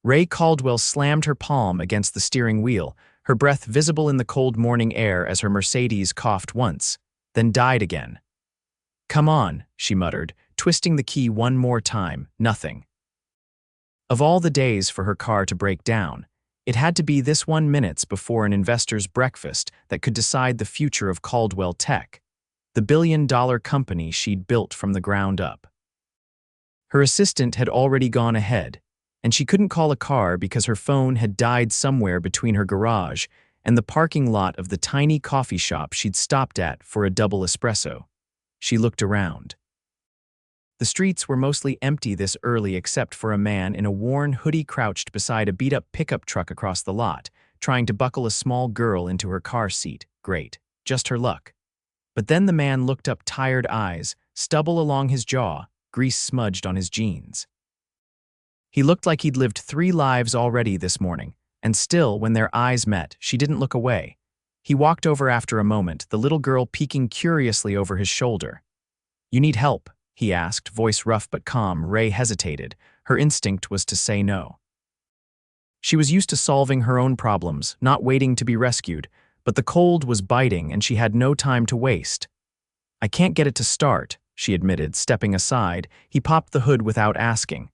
Rae Caldwell slammed her palm against the steering wheel, her breath visible in the cold morning air as her Mercedes coughed once, then died again. "Come on," she muttered, twisting the key one more time, nothing. Of all the days for her car to break down, it had to be this one minutes before an investor's breakfast that could decide the future of Caldwell Tech, the billion-dollar company she'd built from the ground up. Her assistant had already gone ahead, and she couldn't call a car because her phone had died somewhere between her garage and the parking lot of the tiny coffee shop she'd stopped at for a double espresso. She looked around. The streets were mostly empty this early except for a man in a worn hoodie crouched beside a beat-up pickup truck across the lot, trying to buckle a small girl into her car seat. Great. Just her luck. But then the man looked up, tired eyes, stubble along his jaw, grease smudged on his jeans. He looked like he'd lived 3 lives already this morning, and still, when their eyes met, she didn't look away. He walked over after a moment, the little girl peeking curiously over his shoulder. "You need help?" he asked, voice rough but calm. Rae hesitated. Her instinct was to say no. She was used to solving her own problems, not waiting to be rescued, but the cold was biting and she had no time to waste. "I can't get it to start," she admitted, stepping aside. He popped the hood without asking.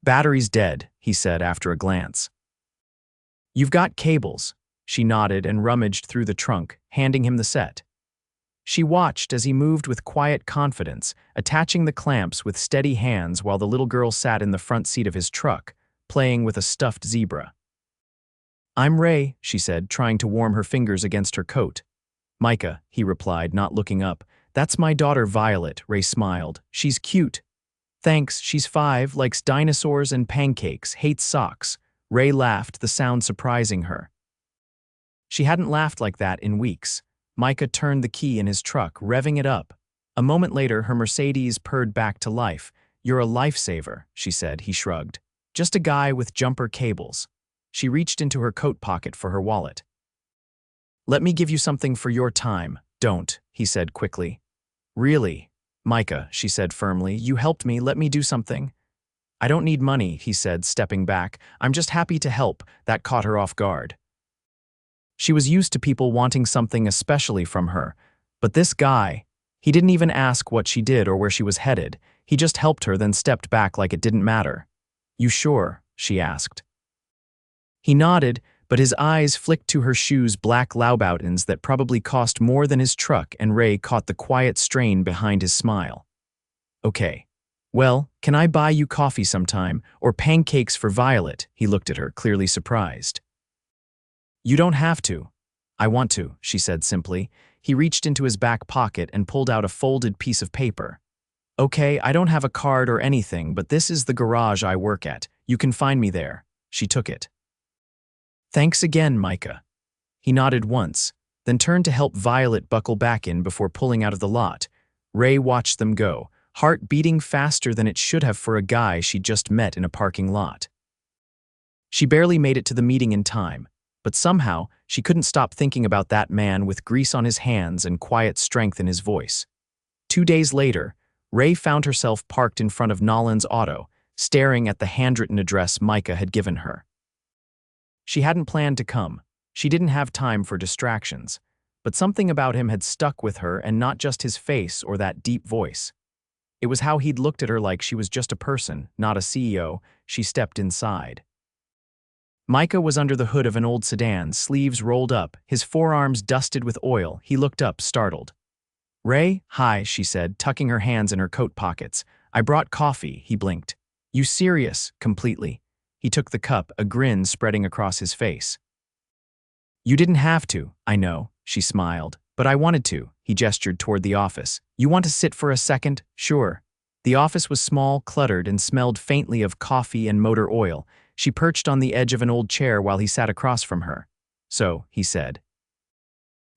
"Battery's dead," he said after a glance. "You've got cables." She nodded and rummaged through the trunk, handing him the set. She watched as he moved with quiet confidence, attaching the clamps with steady hands while the little girl sat in the front seat of his truck, playing with a stuffed zebra. "I'm Rae," she said, trying to warm her fingers against her coat. "Micah," he replied, not looking up. "That's my daughter Violet," Rae smiled. "She's cute." "Thanks, she's 5, likes dinosaurs and pancakes, hates socks." Rae laughed, the sound surprising her. She hadn't laughed like that in weeks. Micah turned the key in his truck, revving it up. A moment later, her Mercedes purred back to life. "You're a lifesaver," she said. He shrugged. "Just a guy with jumper cables." She reached into her coat pocket for her wallet. "Let me give you something for your time." "Don't," he said quickly. "Really?" "Micah," she said firmly, "you helped me. Let me do something." "I don't need money," he said, stepping back. "I'm just happy to help." That caught her off guard. She was used to people wanting something especially from her, but this guy, he didn't even ask what she did or where she was headed. He just helped her, then stepped back like it didn't matter. "You sure?" she asked. He nodded, but his eyes flicked to her shoes, black Louboutins that probably cost more than his truck, and Rae caught the quiet strain behind his smile. "Okay. Well, can I buy you coffee sometime, or pancakes for Violet?" He looked at her, clearly surprised. "You don't have to." "I want to," she said simply. He reached into his back pocket and pulled out a folded piece of paper. "Okay, I don't have a card or anything, but this is the garage I work at. You can find me there." She took it. "Thanks again, Micah." He nodded once, then turned to help Violet buckle back in before pulling out of the lot. Rae watched them go, heart beating faster than it should have for a guy she'd just met in a parking lot. She barely made it to the meeting in time, but somehow she couldn't stop thinking about that man with grease on his hands and quiet strength in his voice. 2 days later, Rae found herself parked in front of Nolan's auto, staring at the handwritten address Micah had given her. She hadn't planned to come. She didn't have time for distractions. But something about him had stuck with her, and not just his face or that deep voice. It was how he'd looked at her like she was just a person, not a CEO. She stepped inside. Micah was under the hood of an old sedan, sleeves rolled up, his forearms dusted with oil. He looked up, startled. "Rae, hi," she said, tucking her hands in her coat pockets. "I brought coffee." He blinked. "You serious?" Completely. He took the cup, a grin spreading across his face. "You didn't have to, I know," she smiled, "but I wanted to." He gestured toward the office. "You want to sit for a second?" "Sure." The office was small, cluttered, and smelled faintly of coffee and motor oil. She perched on the edge of an old chair while he sat across from her. "So," he said.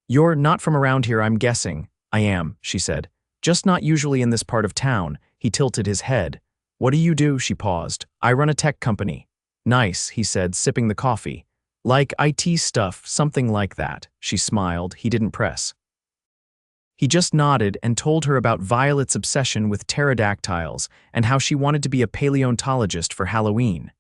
"You're not from around here, I'm guessing." "I am," she said. "Just not usually in this part of town." He tilted his head. "What do you do?" She paused. "I run a tech company." "Nice," he said, sipping the coffee. "Like IT stuff, something like that." She smiled. He didn't press. He just nodded and told her about Violet's obsession with pterodactyls and how she wanted to be a paleontologist for Halloween.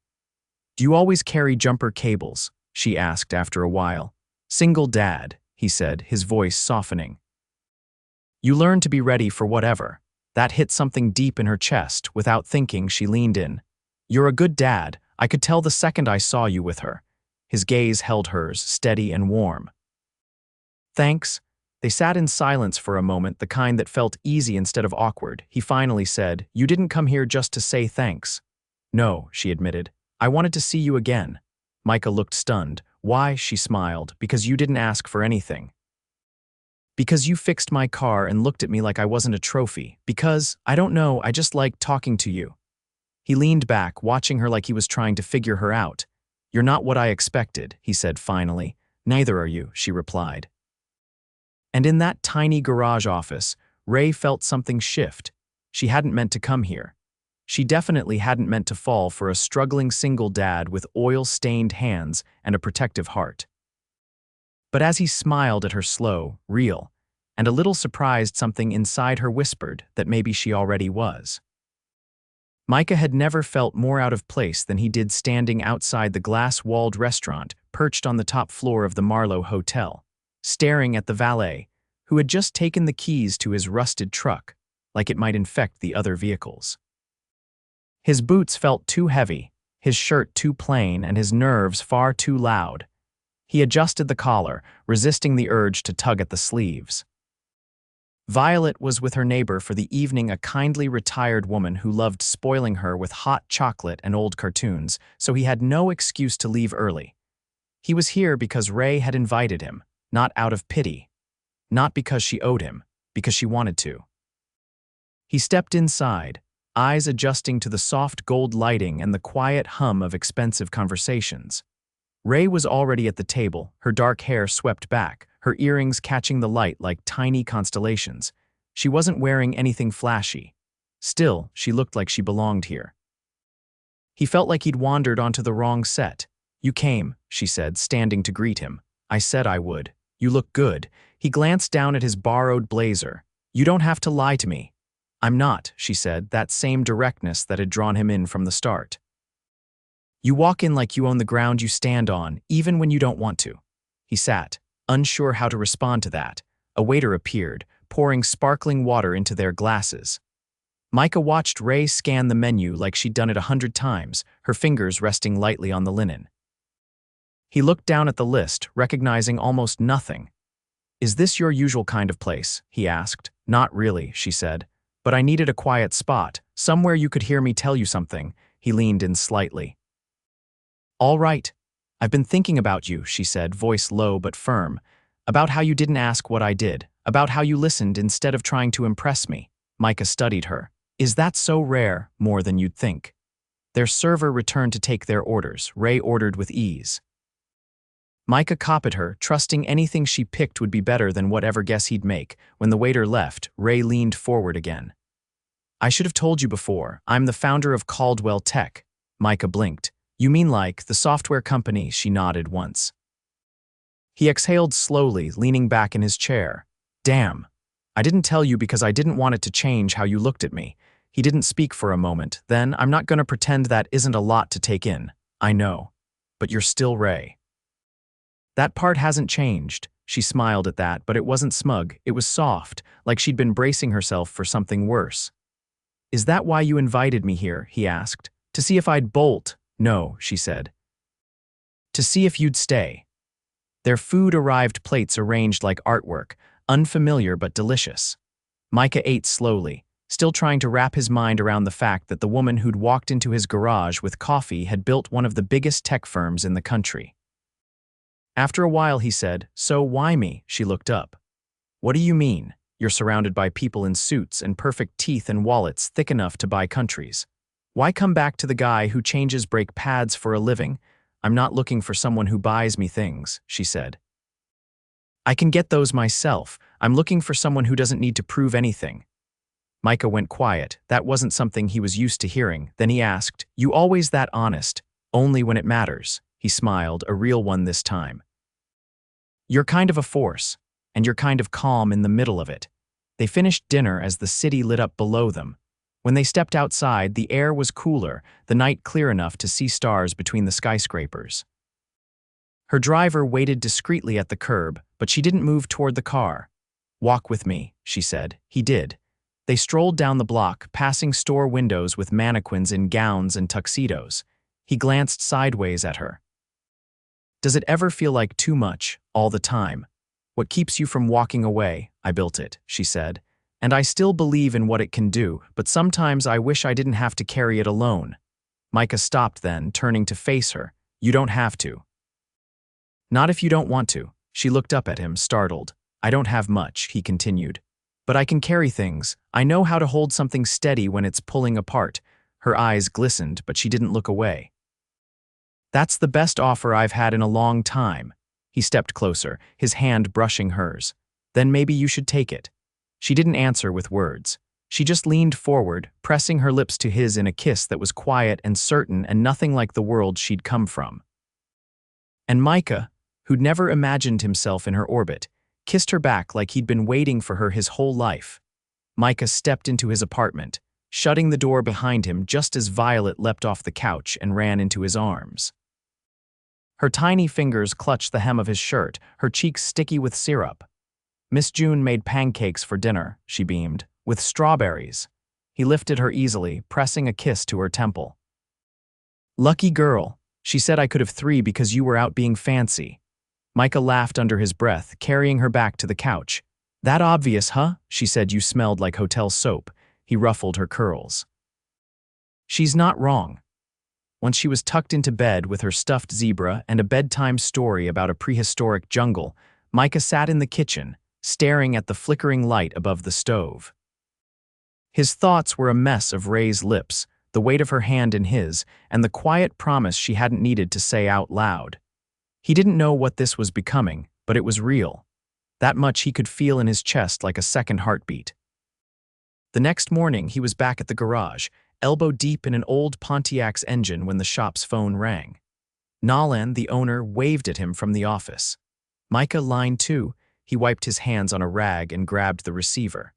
Do you always carry jumper cables? She asked after a while. Single dad, he said, his voice softening. You learn to be ready for whatever. That hit something deep in her chest. Without thinking, she leaned in. You're a good dad. I could tell the second I saw you with her. His gaze held hers, steady and warm. Thanks. They sat in silence for a moment, the kind that felt easy instead of awkward. He finally said, You didn't come here just to say thanks. No, she admitted. I wanted to see you again. Micah looked stunned. Why? She smiled. Because you didn't ask for anything. Because you fixed my car and looked at me like I wasn't a trophy. Because, I don't know, I just liked talking to you. He leaned back, watching her like he was trying to figure her out. You're not what I expected, he said finally. Neither are you, she replied. And in that tiny garage office, Rae felt something shift. She hadn't meant to come here. She definitely hadn't meant to fall for a struggling single dad with oil-stained hands and a protective heart. But as he smiled at her slow, real, and a little surprised, something inside her whispered that maybe she already was. Micah had never felt more out of place than he did standing outside the glass-walled restaurant perched on the top floor of the Marlowe Hotel, staring at the valet, who had just taken the keys to his rusted truck, like it might infect the other vehicles. His boots felt too heavy, his shirt too plain, and his nerves far too loud. He adjusted the collar, resisting the urge to tug at the sleeves. Violet was with her neighbor for the evening, a kindly retired woman who loved spoiling her with hot chocolate and old cartoons, so he had no excuse to leave early. He was here because Rae had invited him, not out of pity, not because she owed him, because she wanted to. He stepped inside, eyes adjusting to the soft gold lighting and the quiet hum of expensive conversations. Rae was already at the table, her dark hair swept back, her earrings catching the light like tiny constellations. She wasn't wearing anything flashy. Still, she looked like she belonged here. He felt like he'd wandered onto the wrong set. You came, she said, standing to greet him. I said I would. You look good. He glanced down at his borrowed blazer. You don't have to lie to me. I'm not, she said, that same directness that had drawn him in from the start. You walk in like you own the ground you stand on, even when you don't want to. He sat, unsure how to respond to that. A waiter appeared, pouring sparkling water into their glasses. Micah watched Rae scan the menu like she'd done it 100 times, her fingers resting lightly on the linen. He looked down at the list, recognizing almost nothing. Is this your usual kind of place? He asked. Not really, she said. But I needed a quiet spot, somewhere you could hear me tell you something. He leaned in slightly. All right. I've been thinking about you, she said, voice low but firm. About how you didn't ask what I did. About how you listened instead of trying to impress me. Micah studied her. Is that so rare? More than you'd think. Their server returned to take their orders. Rae ordered with ease. Micah copied her, trusting anything she picked would be better than whatever guess he'd make. When the waiter left, Rae leaned forward again. I should have told you before. I'm the founder of Caldwell Tech. Micah blinked. You mean like the software company? She nodded once. He exhaled slowly, leaning back in his chair. Damn. I didn't tell you because I didn't want it to change how you looked at me. He didn't speak for a moment. Then, I'm not going to pretend that isn't a lot to take in. I know. But you're still Rae. That part hasn't changed. She smiled at that, but it wasn't smug. It was soft, like she'd been bracing herself for something worse. Is that why you invited me here? He asked. To see if I'd bolt. No, she said. To see if you'd stay. Their food-arrived plates arranged like artwork, unfamiliar but delicious. Micah ate slowly, still trying to wrap his mind around the fact that the woman who'd walked into his garage with coffee had built one of the biggest tech firms in the country. After a while, he said, So why me? She looked up. What do you mean? You're surrounded by people in suits and perfect teeth and wallets thick enough to buy countries. Why come back to the guy who changes brake pads for a living? I'm not looking for someone who buys me things, she said. I can get those myself. I'm looking for someone who doesn't need to prove anything. Micah went quiet. That wasn't something he was used to hearing. Then he asked, You always that honest? Only when it matters. He smiled, a real one this time. You're kind of a force, and you're kind of calm in the middle of it. They finished dinner as the city lit up below them. When they stepped outside, the air was cooler, the night clear enough to see stars between the skyscrapers. Her driver waited discreetly at the curb, but she didn't move toward the car. "Walk with me," she said. He did. They strolled down the block, passing store windows with mannequins in gowns and tuxedos. He glanced sideways at her. "Does it ever feel like too much, all the time? What keeps you from walking away? I built it," she said. "And I still believe in what it can do, but sometimes I wish I didn't have to carry it alone." Micah stopped then, turning to face her. "You don't have to." "Not if you don't want to." She looked up at him, startled. "I don't have much," he continued. "But I can carry things. I know how to hold something steady when it's pulling apart." Her eyes glistened, but she didn't look away. "That's the best offer I've had in a long time." He stepped closer, his hand brushing hers. "Then maybe you should take it." She didn't answer with words. She just leaned forward, pressing her lips to his in a kiss that was quiet and certain and nothing like the world she'd come from. And Micah, who'd never imagined himself in her orbit, kissed her back like he'd been waiting for her his whole life. Micah stepped into his apartment, shutting the door behind him just as Violet leapt off the couch and ran into his arms. Her tiny fingers clutched the hem of his shirt, her cheeks sticky with syrup. "Miss June made pancakes for dinner," she beamed, "with strawberries." He lifted her easily, pressing a kiss to her temple. "Lucky girl. She said I could have 3 because you were out being fancy." Micah laughed under his breath, carrying her back to the couch. "That obvious, huh?" She said. "You smelled like hotel soap." He ruffled her curls. "She's not wrong." Once she was tucked into bed with her stuffed zebra and a bedtime story about a prehistoric jungle, Micah sat in the kitchen, staring at the flickering light above the stove. His thoughts were a mess of Rae's lips, the weight of her hand in his, and the quiet promise she hadn't needed to say out loud. He didn't know what this was becoming, but it was real. That much he could feel in his chest like a second heartbeat. The next morning, he was back at the garage, elbow deep in an old Pontiac's engine when the shop's phone rang. Nolan, the owner, waved at him from the office. "Micah, line 2. He wiped his hands on a rag and grabbed the receiver.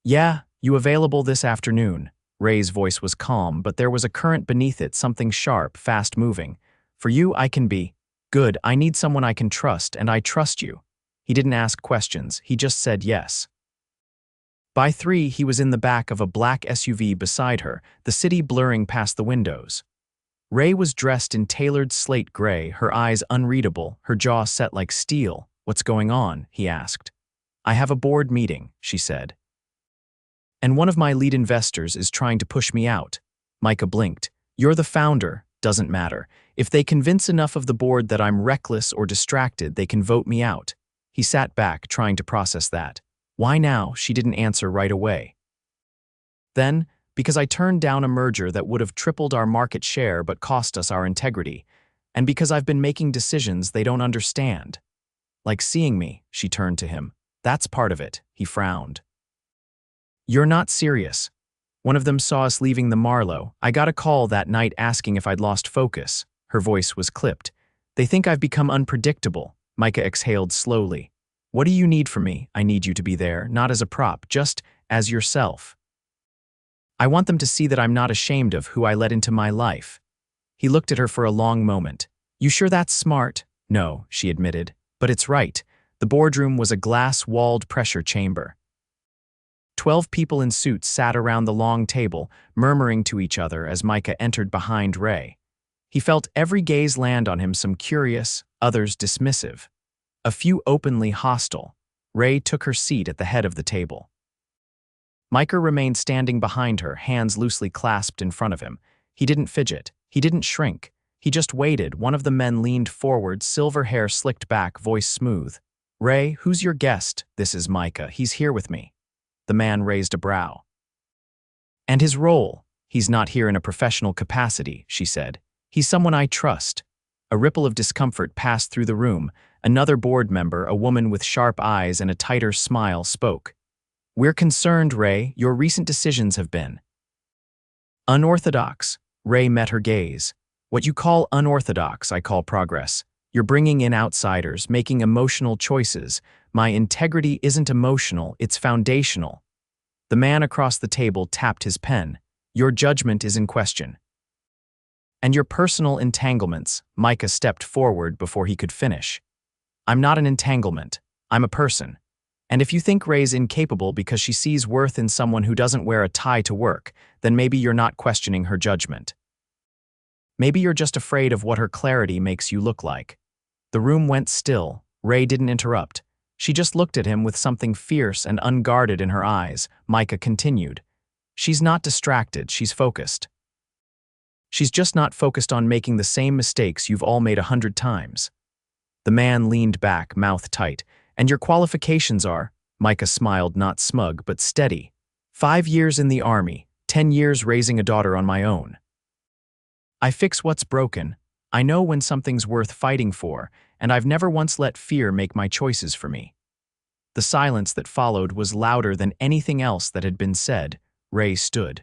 "Yeah, you available this afternoon?" Rae's voice was calm, but there was a current beneath it, something sharp, fast-moving. "For you, I can be. Good, I need someone I can trust, and I trust you." He didn't ask questions, he just said yes. By 3, he was in the back of a black SUV beside her, the city blurring past the windows. Rae was dressed in tailored slate gray, her eyes unreadable, her jaw set like steel. "What's going on?" he asked. "I have a board meeting," she said. "And one of my lead investors is trying to push me out." Micah blinked. "You're the founder. Doesn't matter. If they convince enough of the board that I'm reckless or distracted, they can vote me out." He sat back, trying to process that. "Why now?" She didn't answer right away. Then, "Because I turned down a merger that would have tripled our market share but cost us our integrity. And because I've been making decisions they don't understand." "Like seeing me," she turned to him. "That's part of it," he frowned. "You're not serious. One of them saw us leaving the Marlowe. I got a call that night asking if I'd lost focus." Her voice was clipped. "They think I've become unpredictable." Micah exhaled slowly. "What do you need from me?" "I need you to be there, not as a prop, just as yourself. I want them to see that I'm not ashamed of who I let into my life." He looked at her for a long moment. "You sure that's smart?" "No," she admitted. "But it's right." The boardroom was a glass-walled pressure chamber. 12 people in suits sat around the long table, murmuring to each other as Micah entered behind Rae. He felt every gaze land on him, some curious, others dismissive. A few openly hostile. Rae took her seat at the head of the table. Micah remained standing behind her, hands loosely clasped in front of him. He didn't fidget. He didn't shrink. He just waited. One of the men leaned forward, silver hair slicked back, voice smooth. "Rae, who's your guest?" "This is Micah. He's here with me." The man raised a brow. "And his role?" "He's not here in a professional capacity," she said. "He's someone I trust." A ripple of discomfort passed through the room. Another board member, a woman with sharp eyes and a tighter smile, spoke. "We're concerned, Rae. Your recent decisions have been unorthodox." Rae met her gaze. "What you call unorthodox, I call progress. You're bringing in outsiders, making emotional choices. My integrity isn't emotional, it's foundational." The man across the table tapped his pen. Your judgment is in question. And your personal entanglements. Micah stepped forward before he could finish. I'm not an entanglement. I'm a person. And if you think Rae's incapable because she sees worth in someone who doesn't wear a tie to work, then maybe you're not questioning her judgment. Maybe you're just afraid of what her clarity makes you look like. The room went still. Rae didn't interrupt. She just looked at him with something fierce and unguarded in her eyes. Micah continued. She's not distracted, she's focused. She's just not focused on making the same mistakes you've all made 100 times. The man leaned back, mouth tight. And your qualifications are, Micah smiled, not smug, but steady. 5 years in the army, 10 years raising a daughter on my own. I fix what's broken. I know when something's worth fighting for, and I've never once let fear make my choices for me. The silence that followed was louder than anything else that had been said. Rae stood.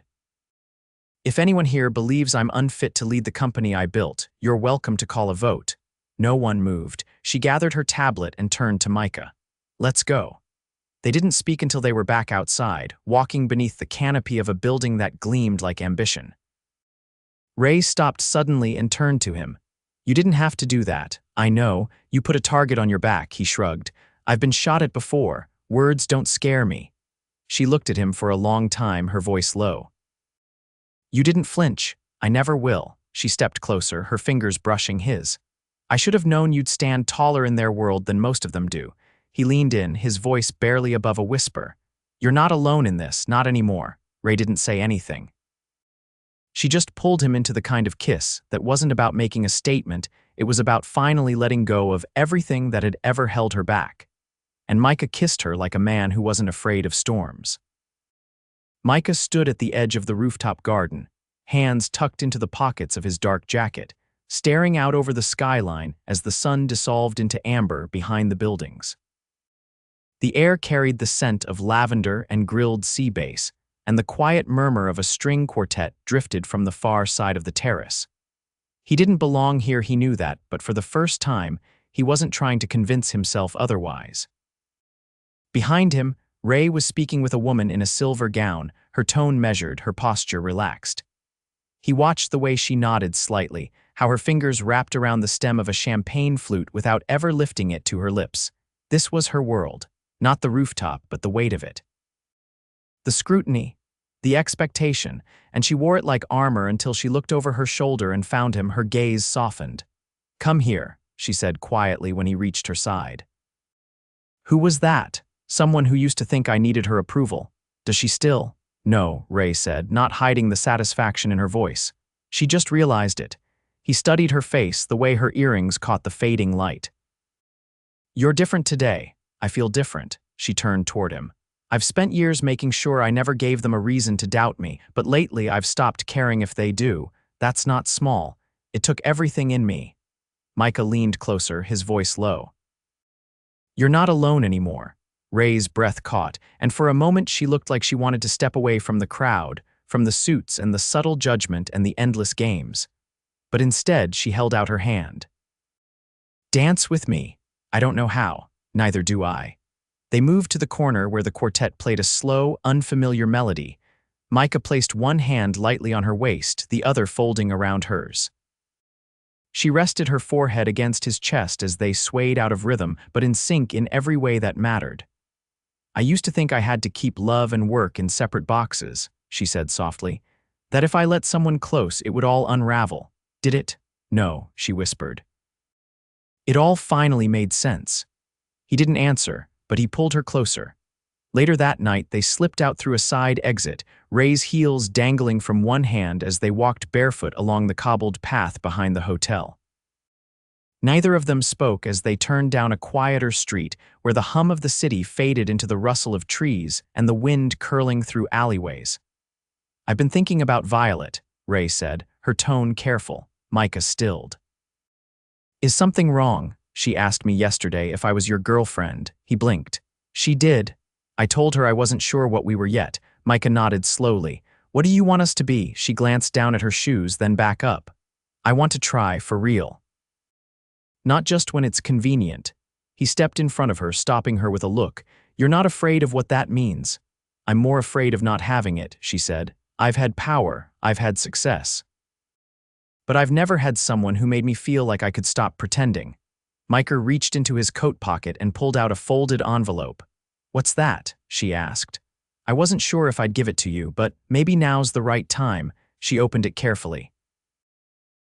If anyone here believes I'm unfit to lead the company I built, you're welcome to call a vote. No one moved. She gathered her tablet and turned to Micah. Let's go. They didn't speak until they were back outside, walking beneath the canopy of a building that gleamed like ambition. Rae stopped suddenly and turned to him. You didn't have to do that. I know. You put a target on your back, he shrugged. I've been shot at before. Words don't scare me. She looked at him for a long time, her voice low. You didn't flinch. I never will. She stepped closer, her fingers brushing his. I should have known you'd stand taller in their world than most of them do. He leaned in, his voice barely above a whisper. You're not alone in this, not anymore. Rae didn't say anything. She just pulled him into the kind of kiss that wasn't about making a statement, it was about finally letting go of everything that had ever held her back. And Micah kissed her like a man who wasn't afraid of storms. Micah stood at the edge of the rooftop garden, hands tucked into the pockets of his dark jacket, staring out over the skyline as the sun dissolved into amber behind the buildings. The air carried the scent of lavender and grilled sea bass, and the quiet murmur of a string quartet drifted from the far side of the terrace. He didn't belong here, he knew that, but for the first time, he wasn't trying to convince himself otherwise. Behind him, Rae was speaking with a woman in a silver gown, her tone measured, her posture relaxed. He watched the way she nodded slightly, how her fingers wrapped around the stem of a champagne flute without ever lifting it to her lips. This was her world, not the rooftop, but the weight of it. The scrutiny, the expectation, and she wore it like armor until she looked over her shoulder and found him, her gaze softened. Come here, she said quietly when he reached her side. Who was that? Someone who used to think I needed her approval. Does she still? No, Rae said, not hiding the satisfaction in her voice. She just realized it. He studied her face, the way her earrings caught the fading light. You're different today. I feel different. She turned toward him. I've spent years making sure I never gave them a reason to doubt me, but lately I've stopped caring if they do. That's not small. It took everything in me. Micah leaned closer, his voice low. You're not alone anymore. Rae's breath caught, and for a moment she looked like she wanted to step away from the crowd, from the suits and the subtle judgment and the endless games. But instead she held out her hand. Dance with me. I don't know how. Neither do I. They moved to the corner where the quartet played a slow, unfamiliar melody. Micah placed one hand lightly on her waist, the other folding around hers. She rested her forehead against his chest as they swayed out of rhythm, but in sync in every way that mattered. I used to think I had to keep love and work in separate boxes, she said softly, that if I let someone close, it would all unravel. Did it? No, she whispered. It all finally made sense. He didn't answer, but he pulled her closer. Later that night, they slipped out through a side exit, Rae's heels dangling from one hand as they walked barefoot along the cobbled path behind the hotel. Neither of them spoke as they turned down a quieter street where the hum of the city faded into the rustle of trees and the wind curling through alleyways. I've been thinking about Violet, Rae said, her tone careful. Micah stilled. Is something wrong? She asked me yesterday if I was your girlfriend. He blinked. She did. I told her I wasn't sure what we were yet. Micah nodded slowly. What do you want us to be? She glanced down at her shoes, then back up. I want to try, for real. Not just when it's convenient. He stepped in front of her, stopping her with a look. You're not afraid of what that means. I'm more afraid of not having it, she said. I've had power, I've had success. But I've never had someone who made me feel like I could stop pretending. Micah reached into his coat pocket and pulled out a folded envelope. What's that? She asked. I wasn't sure if I'd give it to you, but maybe now's the right time. She opened it carefully.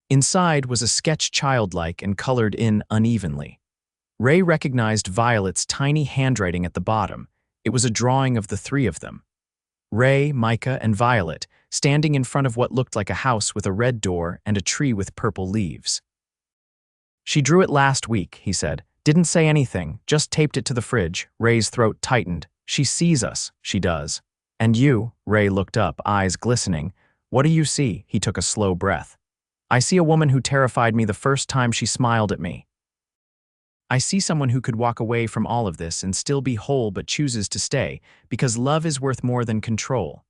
Inside was a sketch childlike and colored in unevenly. Rae recognized Violet's tiny handwriting at the bottom. It was a drawing of the three of them. Rae, Micah, and Violet, standing in front of what looked like a house with a red door and a tree with purple leaves. She drew it last week, he said. Didn't say anything, just taped it to the fridge. Rae's throat tightened. She sees us, she does. And you, Rae looked up, eyes glistening. What do you see? He took a slow breath. I see a woman who terrified me the first time she smiled at me. I see someone who could walk away from all of this and still be whole but chooses to stay, because love is worth more than control.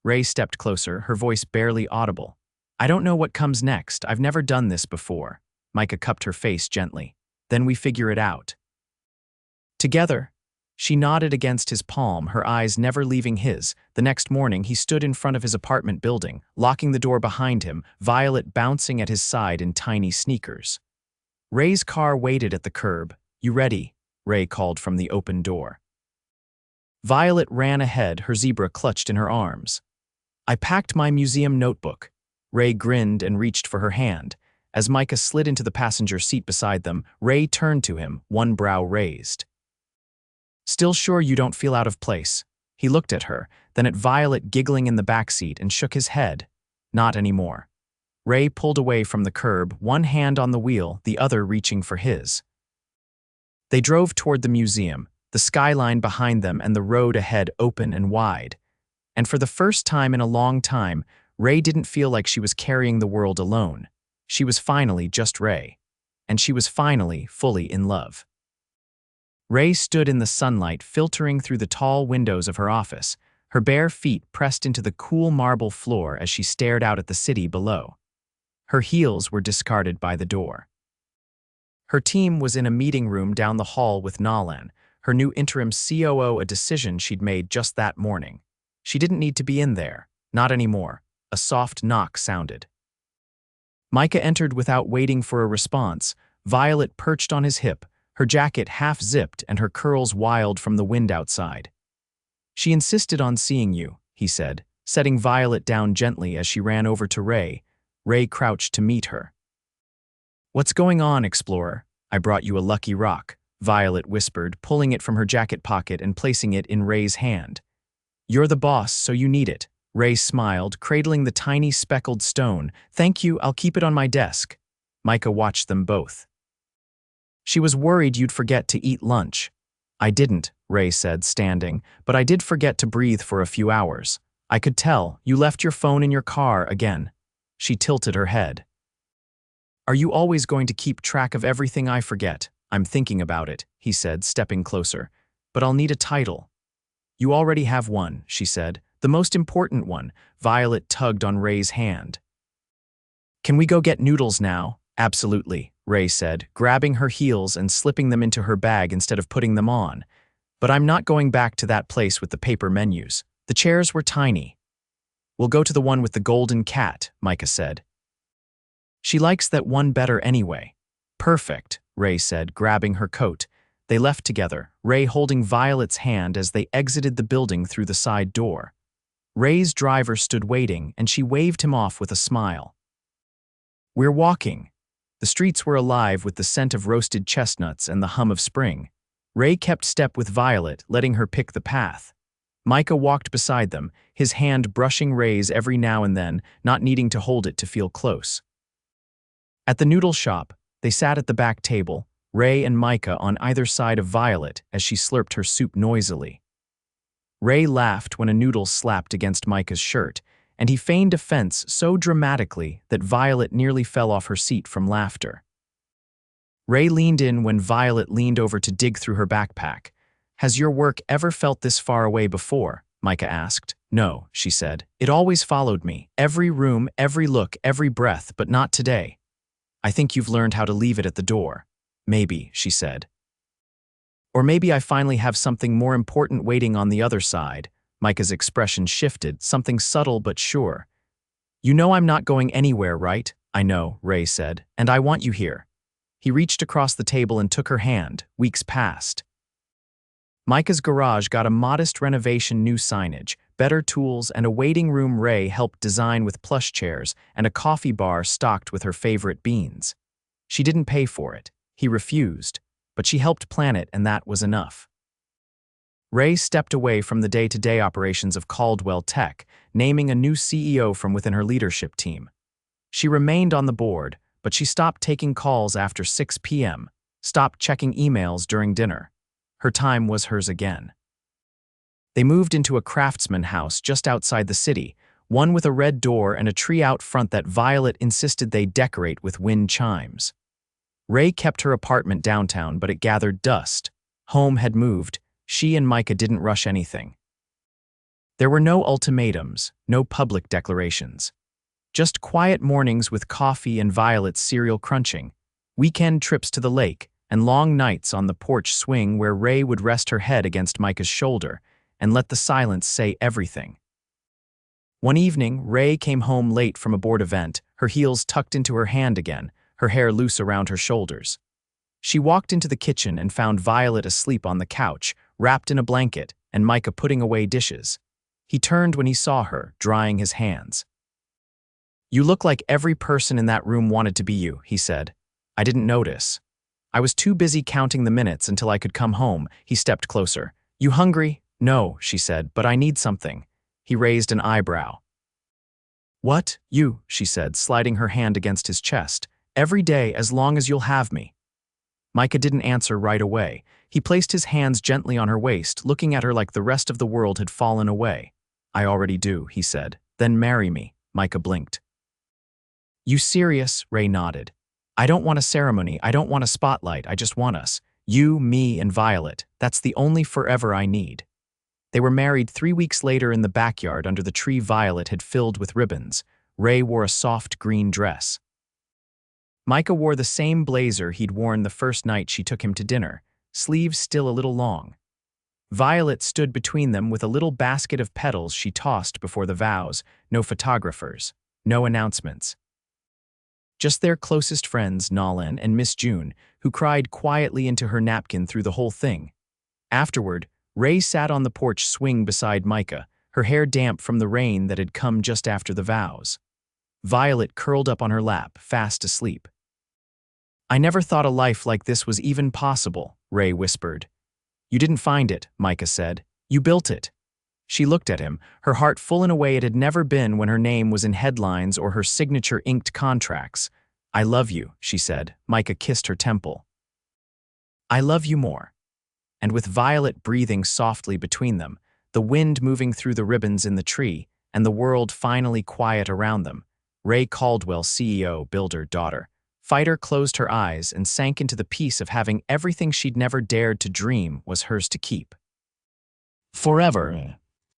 Rae stepped closer, her voice barely audible. I don't know what comes next. I've never done this before. Micah cupped her face gently. Then we figure it out. Together. She nodded against his palm, her eyes never leaving his. The next morning, he stood in front of his apartment building, locking the door behind him, Violet bouncing at his side in tiny sneakers. Rae's car waited at the curb. You ready? Rae called from the open door. Violet ran ahead, her zebra clutched in her arms. I packed my museum notebook. Rae grinned and reached for her hand. As Micah slid into the passenger seat beside them, Rae turned to him, one brow raised. Still sure you don't feel out of place? He looked at her, then at Violet giggling in the backseat and shook his head. Not anymore. Rae pulled away from the curb, one hand on the wheel, the other reaching for his. They drove toward the museum, the skyline behind them and the road ahead open and wide. And for the first time in a long time, Rae didn't feel like she was carrying the world alone. She was finally just Rae. And she was finally fully in love. Rae stood in the sunlight filtering through the tall windows of her office, her bare feet pressed into the cool marble floor as she stared out at the city below. Her heels were discarded by the door. Her team was in a meeting room down the hall with Nalan, her new interim COO, a decision she'd made just that morning. She didn't need to be in there, not anymore. A soft knock sounded. Micah entered without waiting for a response, Violet perched on his hip, her jacket half-zipped and her curls wild from the wind outside. She insisted on seeing you, he said, setting Violet down gently as she ran over to Rae. Rae crouched to meet her. What's going on, explorer? I brought you a lucky rock, Violet whispered, pulling it from her jacket pocket and placing it in Rae's hand. You're the boss, so you need it. Rae smiled, cradling the tiny speckled stone. Thank you, I'll keep it on my desk. Micah watched them both. She was worried you'd forget to eat lunch. I didn't, Rae said, standing, but I did forget to breathe for a few hours. I could tell. You left your phone in your car again. She tilted her head. Are you always going to keep track of everything I forget? I'm thinking about it, he said, stepping closer. But I'll need a title. You already have one, she said. The most important one. Violet tugged on Rae's hand. Can we go get noodles now? Absolutely, Rae said, grabbing her heels and slipping them into her bag instead of putting them on. But I'm not going back to that place with the paper menus. The chairs were tiny. We'll go to the one with the golden cat, Micah said. She likes that one better anyway. Perfect, Rae said, grabbing her coat. They left together, Rae holding Violet's hand as they exited the building through the side door. Rae's driver stood waiting, and she waved him off with a smile. We're walking. The streets were alive with the scent of roasted chestnuts and the hum of spring. Rae kept step with Violet, letting her pick the path. Micah walked beside them, his hand brushing Rae's every now and then, not needing to hold it to feel close. At the noodle shop, they sat at the back table, Rae and Micah on either side of Violet as she slurped her soup noisily. Rae laughed when a noodle slapped against Micah's shirt, and he feigned offense so dramatically that Violet nearly fell off her seat from laughter. Rae leaned in when Violet leaned over to dig through her backpack. Has your work ever felt this far away before? Micah asked. No, she said. It always followed me. Every room, every look, every breath, but not today. I think you've learned how to leave it at the door. Maybe, she said. Or maybe I finally have something more important waiting on the other side. Micah's expression shifted, something subtle but sure. You know I'm not going anywhere, right? I know, Rae said, and I want you here. He reached across the table and took her hand. Weeks passed. Micah's garage got a modest renovation, new signage, better tools, and a waiting room Rae helped design with plush chairs and a coffee bar stocked with her favorite beans. She didn't pay for it. He refused, but she helped plan it, and that was enough. Rae stepped away from the day-to-day operations of Caldwell Tech, naming a new CEO from within her leadership team. She remained on the board, but she stopped taking calls after 6 p.m., stopped checking emails during dinner. Her time was hers again. They moved into a craftsman house just outside the city, one with a red door and a tree out front that Violet insisted they decorate with wind chimes. Rae kept her apartment downtown, but it gathered dust. Home had moved. She and Micah didn't rush anything. There were no ultimatums, no public declarations. Just quiet mornings with coffee and Violet's cereal crunching, weekend trips to the lake, and long nights on the porch swing where Rae would rest her head against Micah's shoulder and let the silence say everything. One evening, Rae came home late from a board event, her heels tucked into her hand again, her hair loose around her shoulders. She walked into the kitchen and found Violet asleep on the couch, wrapped in a blanket, and Micah putting away dishes. He turned when he saw her, drying his hands. You look like every person in that room wanted to be you, he said. I didn't notice. I was too busy counting the minutes until I could come home. He stepped closer. You hungry? No, she said, but I need something. He raised an eyebrow. What? You, she said, sliding her hand against his chest. Every day, as long as you'll have me. Micah didn't answer right away. He placed his hands gently on her waist, looking at her like the rest of the world had fallen away. I already do, he said. Then marry me. Micah blinked. You serious? Rae nodded. I don't want a ceremony, I don't want a spotlight, I just want us. You, me, and Violet. That's the only forever I need. They were married 3 weeks later in the backyard under the tree Violet had filled with ribbons. Rae wore a soft green dress. Micah wore the same blazer he'd worn the first night she took him to dinner, sleeves still a little long. Violet stood between them with a little basket of petals she tossed before the vows, no photographers, no announcements. Just their closest friends, Nolan and Miss June, who cried quietly into her napkin through the whole thing. Afterward, Rae sat on the porch swing beside Micah, her hair damp from the rain that had come just after the vows. Violet curled up on her lap, fast asleep. I never thought a life like this was even possible, Rae whispered. You didn't find it, Micah said. You built it. She looked at him, her heart full in a way it had never been when her name was in headlines or her signature inked contracts. I love you, she said. Micah kissed her temple. I love you more. And with Violet breathing softly between them, the wind moving through the ribbons in the tree, and the world finally quiet around them, Rae Caldwell, CEO, builder, daughter, fighter, closed her eyes and sank into the peace of having everything she'd never dared to dream was hers to keep. Forever.